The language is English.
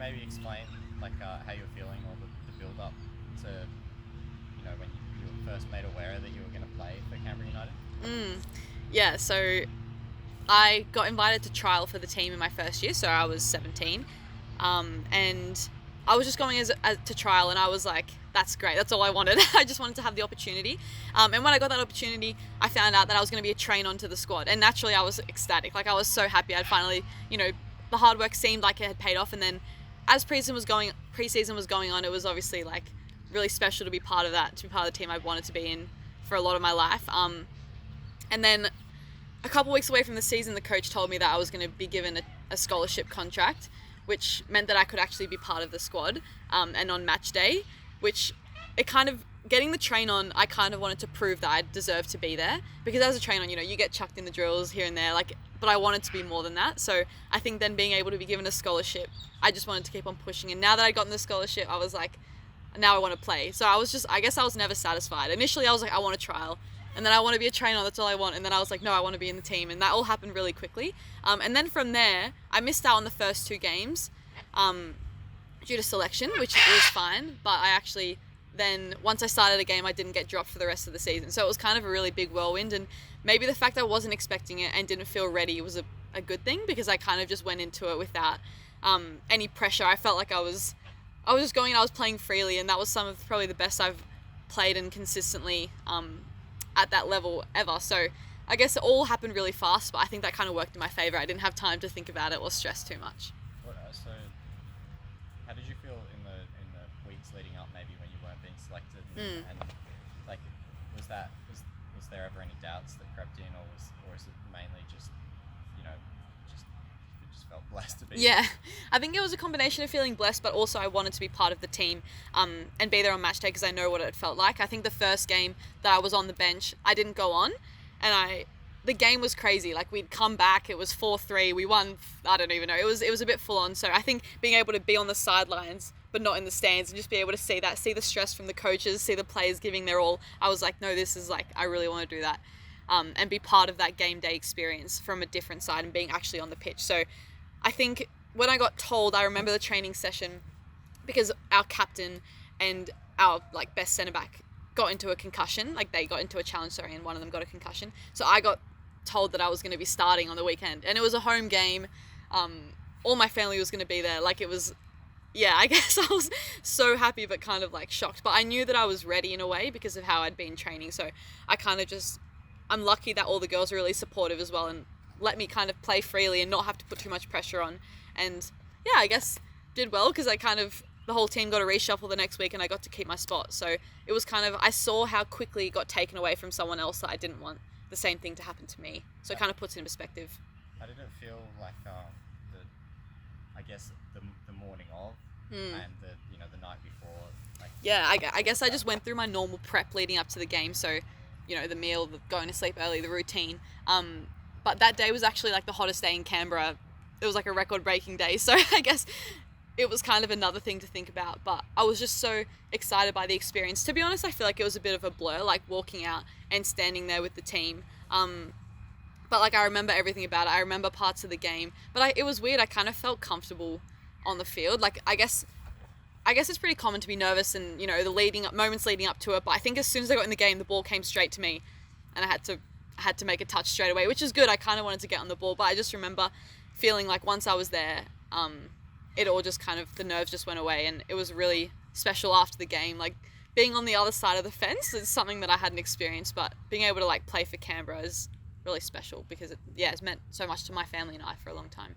maybe explain like how you're feeling or the build up to when you were first made aware that you were going to play for Canberra United? Yeah, so I got invited to trial for the team in my first year, so I was 17, and I was just going to trial, and I was like, that's great, that's all I wanted. I just wanted to have the opportunity, and when I got that opportunity, I found out that I was going to be a train onto the squad, and naturally I was ecstatic. Like, I was so happy I'd finally, the hard work seemed like it had paid off, and then as preseason was going on, it was obviously like really special to be part of that, to be part of the team I wanted to be in for a lot of my life. And then a couple weeks away from the season, the coach told me that I was going to be given a scholarship contract, which meant that I could actually be part of the squad, and on match day, which it kind of, getting the train on, I kind of wanted to prove that I deserved to be there, because as a train on, you get chucked in the drills here and there, but I wanted to be more than that. So I think then being able to be given a scholarship, I just wanted to keep on pushing. And now that I'd gotten the scholarship, I was like, now I want to play. So I guess I was never satisfied. Initially I was like, I want a trial, and then I want to be a trainer, that's all I want. And then I was like, no, I want to be in the team. And that all happened really quickly. And then from there, I missed out on the first 2 games due to selection, which was fine. But I actually, then once I started a game, I didn't get dropped for the rest of the season. So it was kind of a really big whirlwind. And maybe the fact I wasn't expecting it and didn't feel ready was a good thing, because I kind of just went into it without any pressure. I felt like I was just going and I was playing freely, and that was some of probably the best I've played and consistently at that level ever. So I guess it all happened really fast, but I think that kind of worked in my favour. I didn't have time to think about it or stress too much. So how did you feel in the weeks leading up, maybe when you weren't being selected, and like was there ever any doubts that crept in, or is it mainly just you just felt blessed to be Yeah, I think it was a combination of feeling blessed, but also I wanted to be part of the team and be there on match day, because I know what it felt like. I think the first game that I was on the bench, I didn't go on, and the game was crazy. Like, we'd come back, it was 4-3, we won, I don't even know, it was a bit full on. So I think being able to be on the sidelines but not in the stands, and just be able to see the stress from the coaches, see the players giving their all, I was like, no, this is like, I really want to do that, and be part of that game day experience from a different side and being actually on the pitch. So I think when I got told, I remember the training session, because our captain and our best centre back got into a concussion, they got into a challenge, and one of them got a concussion. So I got told that I was going to be starting on the weekend, and it was a home game. All my family was going to be there. It was, yeah, I guess I was so happy but kind of shocked. But I knew that I was ready in a way because of how I'd been training. So I kind of I'm lucky that all the girls were really supportive as well and let me kind of play freely and not have to put too much pressure on. And yeah, I guess did well, because the whole team got a reshuffle the next week and I got to keep my spot. So it was I saw how quickly it got taken away from someone else that I didn't want the same thing to happen to me. So it kind of puts it in perspective. How did it feel I guess the morning of and the night before? Yeah, I guess I just went through my normal prep leading up to the game. So, the meal, the going to sleep early, the routine. But that day was actually the hottest day in Canberra. It was a record-breaking day. So I guess it was kind of another thing to think about. But I was just so excited by the experience. To be honest, I feel like it was a bit of a blur, walking out and standing there with the team. But I remember everything about it. I remember parts of the game. But it was weird. I kind of felt comfortable on the field. I guess it's pretty common to be nervous and, the moments leading up to it. But I think as soon as I got in the game, the ball came straight to me and I had to make a touch straight away, which is good. I kind of wanted to get on the ball, but I just remember feeling once I was there, it all just the nerves just went away, and it was really special after the game. Being on the other side of the fence is something that I hadn't experienced, but being able to play for Canberra is really special because it's meant so much to my family and I for a long time.